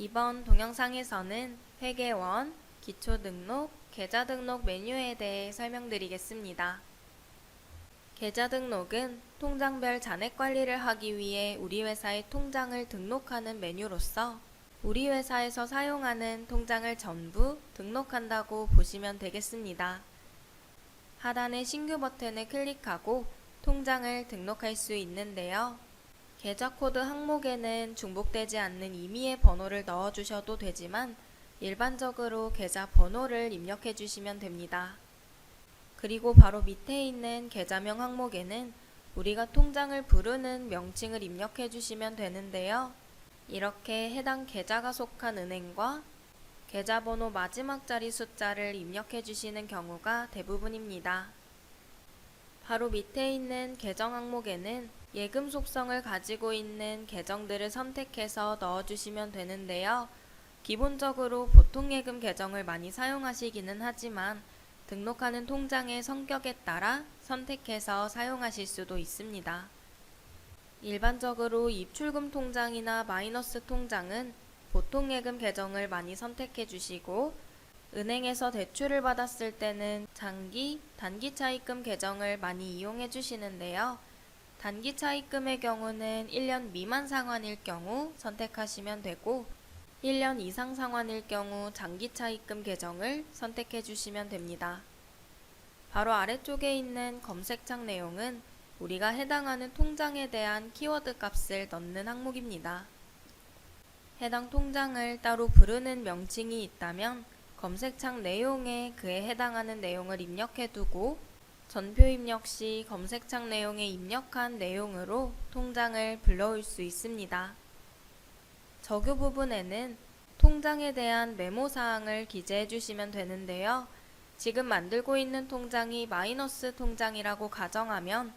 이번 동영상에서는 회계원, 기초등록, 계좌등록 메뉴에 대해 설명드리겠습니다. 계좌등록은 통장별 잔액 관리를 하기 위해 우리 회사의 통장을 등록하는 메뉴로서 우리 회사에서 사용하는 통장을 전부 등록한다고 보시면 되겠습니다. 하단의 신규 버튼을 클릭하고 통장을 등록할 수 있는데요. 계좌 코드 항목에는 중복되지 않는 임의의 번호를 넣어주셔도 되지만 일반적으로 계좌 번호를 입력해 주시면 됩니다. 그리고 바로 밑에 있는 계좌명 항목에는 우리가 통장을 부르는 명칭을 입력해 주시면 되는데요. 이렇게 해당 계좌가 속한 은행과 계좌번호 마지막 자리 숫자를 입력해 주시는 경우가 대부분입니다. 바로 밑에 있는 계정 항목에는 예금 속성을 가지고 있는 계정들을 선택해서 넣어주시면 되는데요. 기본적으로 보통예금 계정을 많이 사용하시기는 하지만 등록하는 통장의 성격에 따라 선택해서 사용하실 수도 있습니다. 일반적으로 입출금 통장이나 마이너스 통장은 보통예금 계정을 많이 선택해 주시고 은행에서 대출을 받았을 때는 장기, 단기 차입금 계정을 많이 이용해 주시는데요. 단기 차입금의 경우는 1년 미만 상환일 경우 선택하시면 되고 1년 이상 상환일 경우 장기 차입금 계정을 선택해 주시면 됩니다. 바로 아래쪽에 있는 검색창 내용은 우리가 해당하는 통장에 대한 키워드 값을 넣는 항목입니다. 해당 통장을 따로 부르는 명칭이 있다면 검색창 내용에 그에 해당하는 내용을 입력해 두고 전표 입력 시 검색창 내용에 입력한 내용으로 통장을 불러올 수 있습니다. 적요 부분에는 통장에 대한 메모사항을 기재해 주시면 되는데요. 지금 만들고 있는 통장이 마이너스 통장이라고 가정하면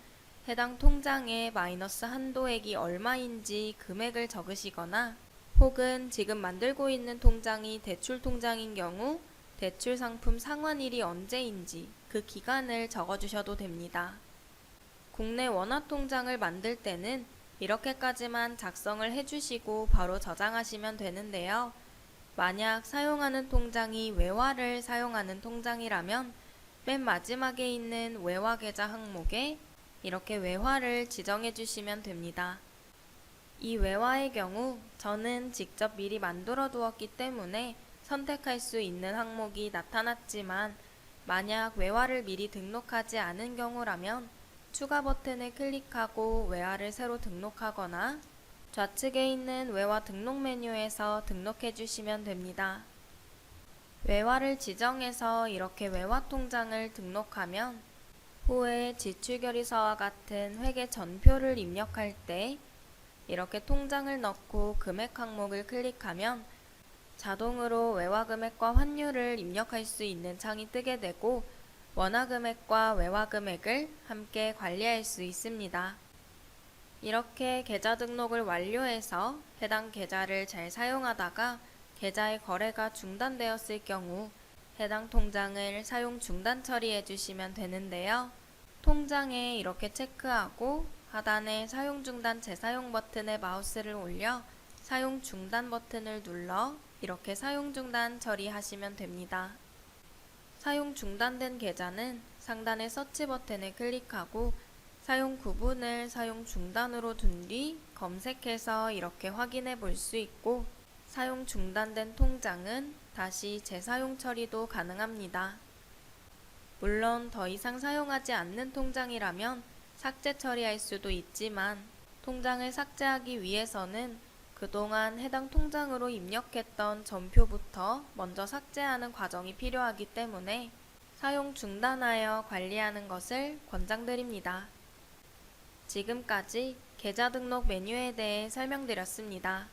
해당 통장의 마이너스 한도액이 얼마인지 금액을 적으시거나 혹은 지금 만들고 있는 통장이 대출 통장인 경우 대출 상품 상환일이 언제인지 그 기간을 적어주셔도 됩니다. 국내 원화 통장을 만들 때는 이렇게까지만 작성을 해주시고 바로 저장하시면 되는데요. 만약 사용하는 통장이 외화를 사용하는 통장이라면 맨 마지막에 있는 외화 계좌 항목에 이렇게 외화를 지정해 주시면 됩니다. 이 외화의 경우 저는 직접 미리 만들어 두었기 때문에 선택할 수 있는 항목이 나타났지만 만약 외화를 미리 등록하지 않은 경우라면 추가 버튼을 클릭하고 외화를 새로 등록하거나 좌측에 있는 외화 등록 메뉴에서 등록해 주시면 됩니다. 외화를 지정해서 이렇게 외화 통장을 등록하면 후에 지출결의서와 같은 회계 전표를 입력할 때 이렇게 통장을 넣고 금액 항목을 클릭하면 자동으로 외화 금액과 환율을 입력할 수 있는 창이 뜨게 되고 원화 금액과 외화 금액을 함께 관리할 수 있습니다. 이렇게 계좌 등록을 완료해서 해당 계좌를 잘 사용하다가 계좌의 거래가 중단되었을 경우 해당 통장을 사용 중단 처리해 주시면 되는데요. 통장에 이렇게 체크하고 하단에 사용 중단 재사용 버튼에 마우스를 올려 사용 중단 버튼을 눌러 이렇게 사용 중단 처리하시면 됩니다. 사용 중단된 계좌는 상단의 서치 버튼을 클릭하고 사용 구분을 사용 중단으로 둔 뒤 검색해서 이렇게 확인해 볼 수 있고 사용 중단된 통장은 다시 재사용 처리도 가능합니다. 물론 더 이상 사용하지 않는 통장이라면 삭제 처리할 수도 있지만 통장을 삭제하기 위해서는 그동안 해당 통장으로 입력했던 전표부터 먼저 삭제하는 과정이 필요하기 때문에 사용 중단하여 관리하는 것을 권장드립니다. 지금까지 계좌 등록 메뉴에 대해 설명드렸습니다.